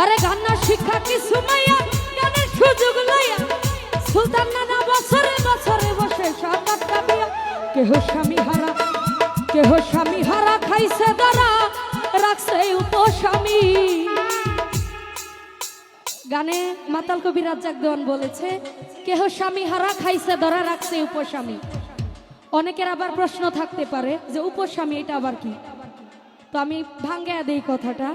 আরে গান্না শিক্ষা কি সুমাইয়া গানের সুযোগ লইয়া সুলতান নানা বছরে বছরে বসে সাতটা বিয়া কেহ স্বামী হারা খাইছে ধরা রাখছে উপস্বামী। গানে মাতাল কবি রাজ্জাক দেওয়ান বলেছে কেহ স্বামী হারা খাইছে ধরা রাখছে উপস্বামী। অনেকের আবার প্রশ্ন থাকতে পারে যে উপস্বামী এটা আবার কি, তো আমি ভাঙ্গে দেই কথাটা।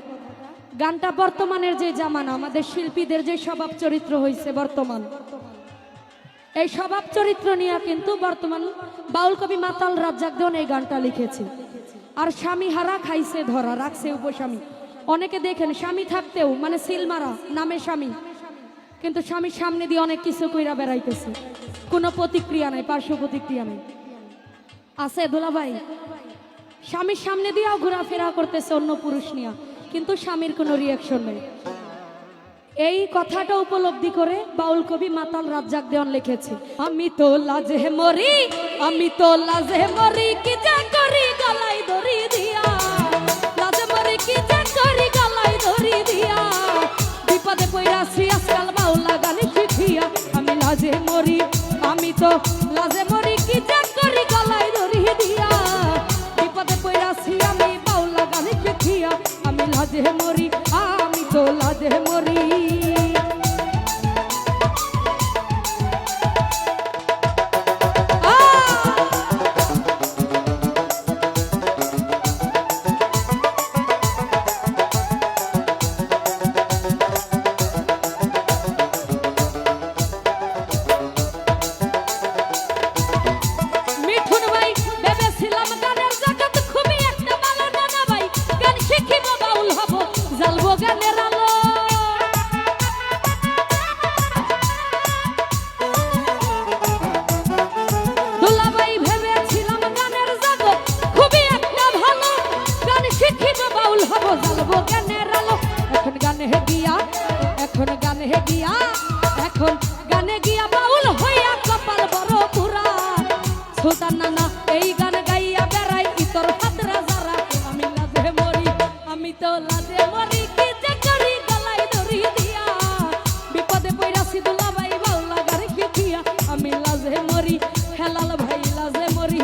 গানটা বর্তমানের যে জামানা, আমাদের শিল্পীদের যে স্বভাব চরিত্র হয়েছে বর্তমান, এই স্বভাব চরিত্র নিয়ে কিন্তু বর্তমান বাউল কবি মাতাল রাজ্জাক দেওয়ান এই গানটা লিখেছে। আর স্বামী হারা খাইছে ধরা রাখছে উপস্বামী। অনেকে দেখেন স্বামী থাকতেও মানে সিলমারা নামে স্বামী, কিন্তু স্বামীর সামনে দিয়ে অনেক কিছু কইরা বেড়াইতেছে, কোনো প্রতিক্রিয়া নাই, পার্শ্ব প্রতিক্রিয়া নাই। আছে দুলাভাই, স্বামীর সামনে দিয়েও ঘোরাফেরা করতেছে অন্য পুরুষ নিয়ে, কিন্তু স্বামীর কোনো রিয়াকশন নেই। এই কথাটা উপলব্ধি করে বাউল কবি মাতাল রাজ্জাক দেওয়ান লিখেছে আমি তো লাজে মরি কি যা করি গলায় দড়ি দিয়া, লাজে মরি কি যা করি গলায় দড়ি দিয়া, বিপদে পইরাছি আজকাল বাউলা গান শিখিয়া, আমি লাজে মরি কি যা করি গলায় দড়ি দিয়া, বিপদে পইরাছি আমি বাউলা গান শিখিয়া, আমি লাজে মরি আমি তো লাজে মরি। এখন গানে গিয়া বাউল হইয়া কপাল বড় পুরা, সুলতান নানা এই গান গাইয়া বেড়াই ইতর হাতরা যারা, আমি লাজে মরি আমি তো লাজে মরি কি যে করি গলায় দড়ি দিয়া, বিপদে পইরাছি দুলাভাই বাউলা গান শিখিয়া, আমি লাজে মরি হেলাল ভাই লাজে মরি।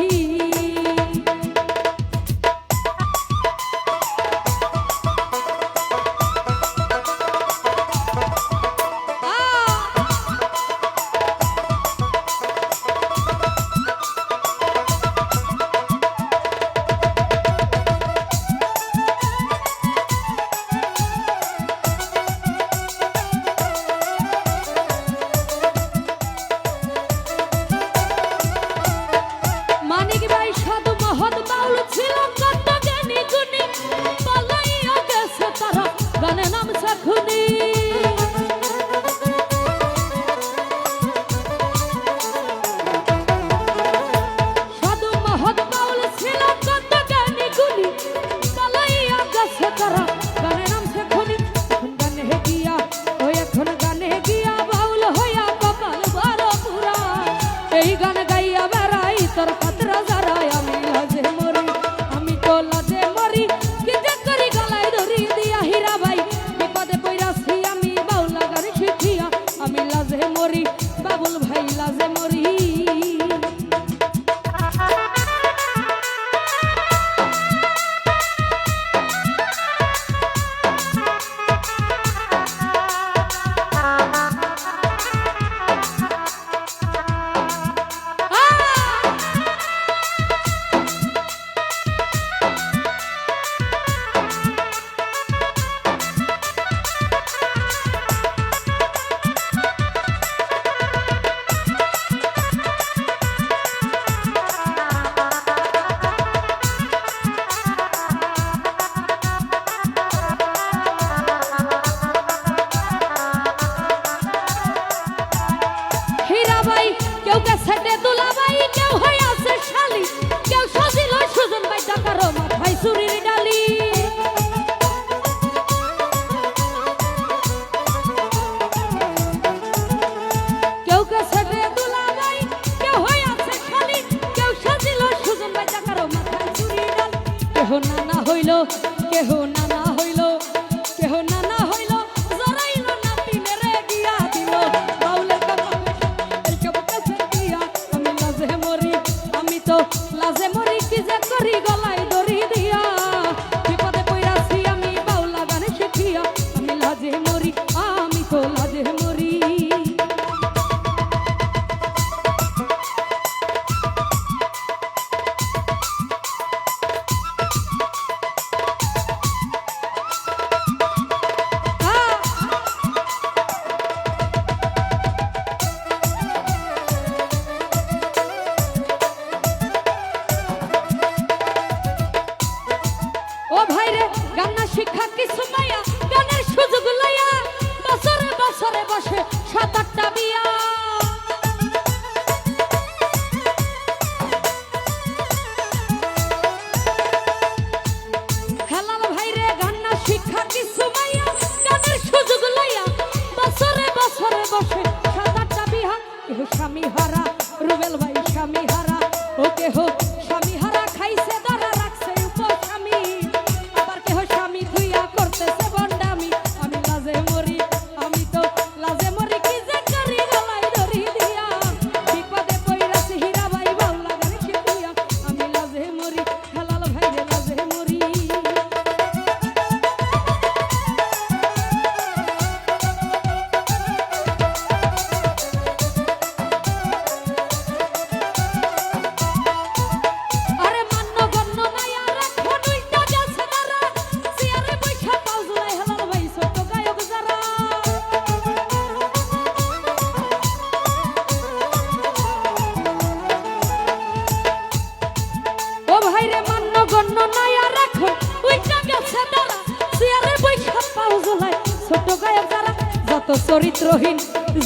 গায়ক যারা যত চরিত্রহীন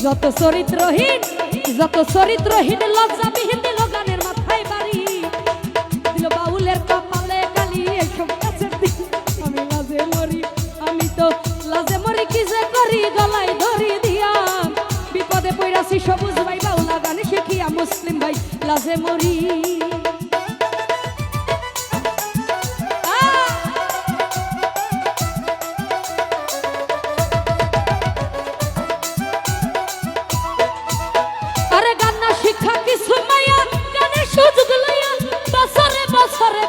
যত চরিত্রহীন যত চরিত্রহীন লজ্জাবিহীন দিল গানের মাথায় বাড়ি দিল বাউলের কপালে কালি এসব কাছের দিন আমি লাজে মরি আমি তো লাজে মরি কি যে করি গলায় ধরি দিয়া বিপদে পড়াছি সবুজ ভাই বাউলা গান শিখিয়া মুসলিম ভাই লাজে মরি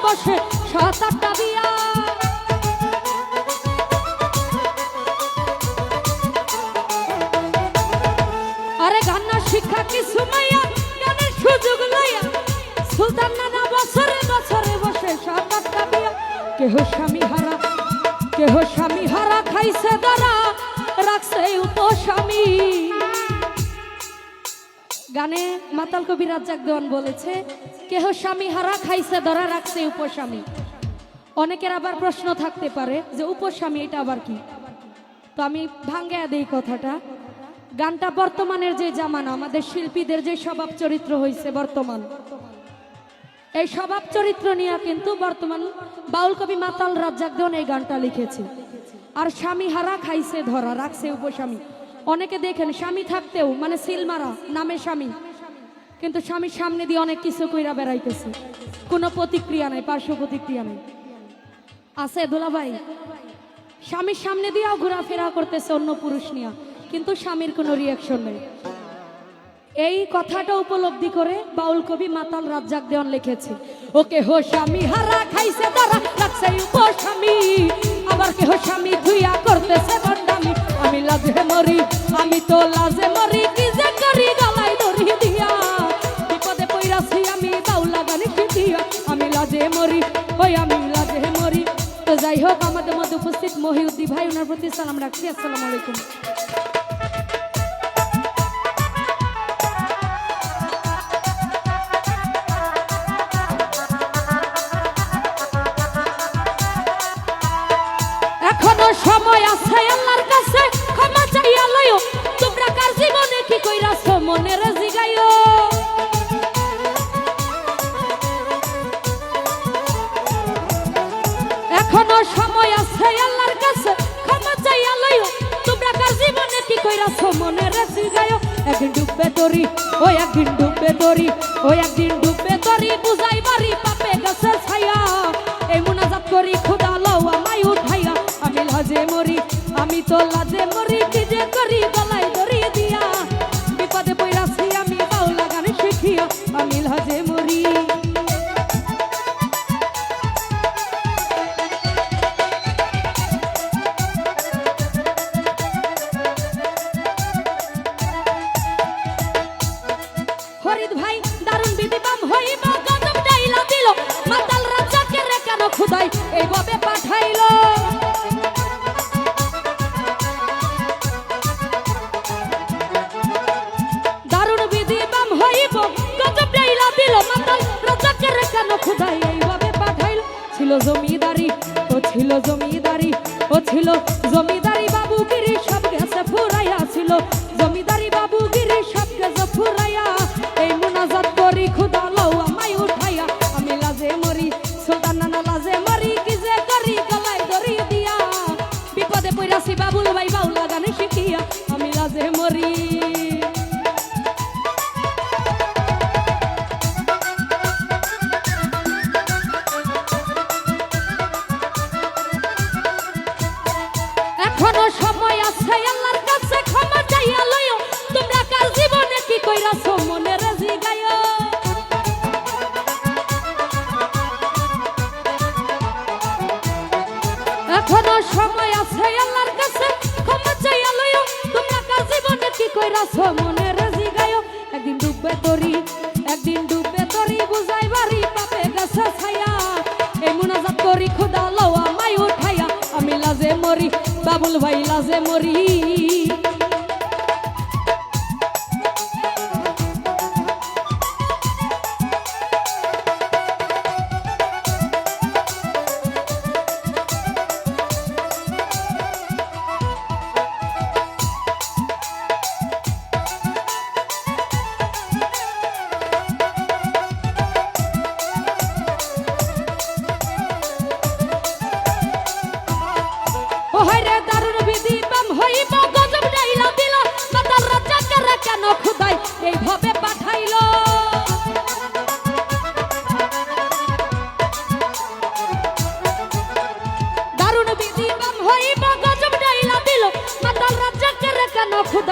বসে সাত আটটা বিয়া আরে গান্না শিক্ষা কি সুমাইয়া গানের সুযোগ লইয়া সুলতান নানা বছরে বছরে বসে সাত আটটা বিয়া কেহ স্বামী হারা খাইছে দাঁড়া রাখছে উপস্বামী গানে মাতাল কবি রাজ্জাক দেওয়ান বলেছে কেহ স্বামী হারা খাইছে ধরা রাখছে উপস্বামী। অনেকের আবার প্রশ্ন থাকতে পারে যে উপস্বামী এটা আবার কি, তো আমি ভাঙ্গা দেই কথাটা। গানটা বর্তমানের যে জামানা, আমাদের শিল্পীদের যে স্বভাব চরিত্র হয়েছে বর্তমান, এই স্বভাব চরিত্র নিয়ে কিন্তু বর্তমান বাউল কবি মাতাল রাজ্জাক দেওয়ান এই গানটা লিখেছে। আর স্বামী হারা খাইছে ধরা রাখছে উপস্বামী, অনেকে দেখেন স্বামী থাকতেও মানে সিলমারা নামে স্বামী, কিন্তু স্বামীর সামনে দিয়ে অনেক কিছু কইরা বেড়াইতেছে, কোনো প্রতিক্রিয়া নাই, পার্শ্ব প্রতিক্রিয়া নেই। আছে দুলাভাই, স্বামীর সামনে দিয়েও ঘোরাফেরা করতেছে অন্য পুরুষ নিয়ে, কিন্তু স্বামীর কোনো রিয়াকশন নেই। এই কথাটা উপলব্ধি করে বাউল কবি মাতাল রাজ্জাক দেওয়ান লিখেছে, ওকে হো স্বামী হারা খাইছে ধরা রাখছে উপস্বামী, আবার কেহ স্বামী ধুইয়া করতেছে বদনামি, আমি লাজে মরি আমি তো লাজে মরি কি যে করি গলায় ধরি দিয়া, বিপদে পইরাছি আমি বাউলা গান শিখিয়া, আমি লাজে মরি ওই আমি লাজে মরি। তো যাই হোক, আমাদের মধ্যে উপস্থিত মহিউদ্দি ভাই, ওনার প্রতি সালাম রাখছি। আসসালামু আলাইকুম। এখনো সময় আছে আল্লাহর কাছে ক্ষমা চাইয়া লইও, তোমরা কার জীবনে কি কইরাছো মনের জিগাইও, এখনো সময় আছে আল্লাহর কাছে ক্ষমা চাইয়া লইও, তোমরা কার জীবনে কি কইরাছো মনের জিগাইও। একদিন ডুববে তরি ওই একদিন ডুববে তরি ওই একদিন ডুববে তরি, বুঝাই বাড়ি পাপে গেছে ছায়া, এই মুনাজাত করি খোদা লও আমায় উঠাইয়া, আমি লাজে মরি আমি তো লাজে মরি কি যে করি গলায় ধরি দিয়া, বিপদে পইরাছি আমি বাউলা গান শিখিয়া, আমি লাজে মরি। ফরিদ ভাই দারুণ বিদিবাম হইবা গজব ডাইলা দিল, মাতাল রাজ্জাকের কেন খুদাই এইভাবে পাঠাইলো, দারুণ বিদিবাম হইব গজব ডাইলা দিল, মাতাল রাজ্জাকের কেন খুদাই এইভাবে পাঠাইলো। ছিল জমিদারি ও ছিল জমিদারি ও ছিল জমিদারি বাবুগিরি সব গেছে ফুরাইয়া, ছিল জমিদারি বাবুগিরি সব গেছে ফুরাইয়া, এই মুনাজাত করি খোদা লও আমায় উঠাইয়া, আমি লাজে মরি সুলতান নানা লাজে মরি কি যে করি গলায় ধরি দিয়া, বিপদে পইরাছি বাবুল ভাই বাউলা গান শিখিয়া, আমি লাজে মরি। এখনো সময় আছে আল্লাহর কাছে ক্ষমা চাইয়া লইও, তোমরা কার জীবনে কি কইরাছো মনের জিগাইও, এখনো সময় আছে আল্লাহর কাছে ক্ষমা চাইয়া লইও, তোমরা কার জীবনে কি কইরাছো মনের জিগাইও। একদিন ডুববে তরি একদিন ডুববে তরি, বুঝাই বাড়ি পাপে গেছে ছায়া, এই মুনাজাত করি খোদা লও আমায় উঠাইয়া, আমি লাজে মরি বাবুল ভাই লাজে মরি।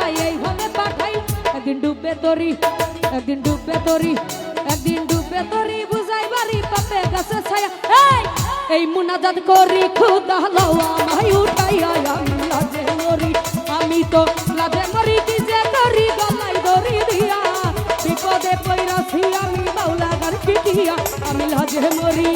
বুঝাই এইভাবে পাঠাই একদিন ডুববে তরি একদিন ডুববে তরি একদিন ডুববে তরি বুঝাই বাড়ি পাপে গাছে ছায়া এই মুনাজাত করি খুদা লও আমায় উঠাইয়া আমি লাজে মরি আমি তো লাজে মরি কি যে করি গলাই দড়ি দিয়া বিপদে পইরাছি আমি বাউলা গার পিটিয়া আমি লাজে মরি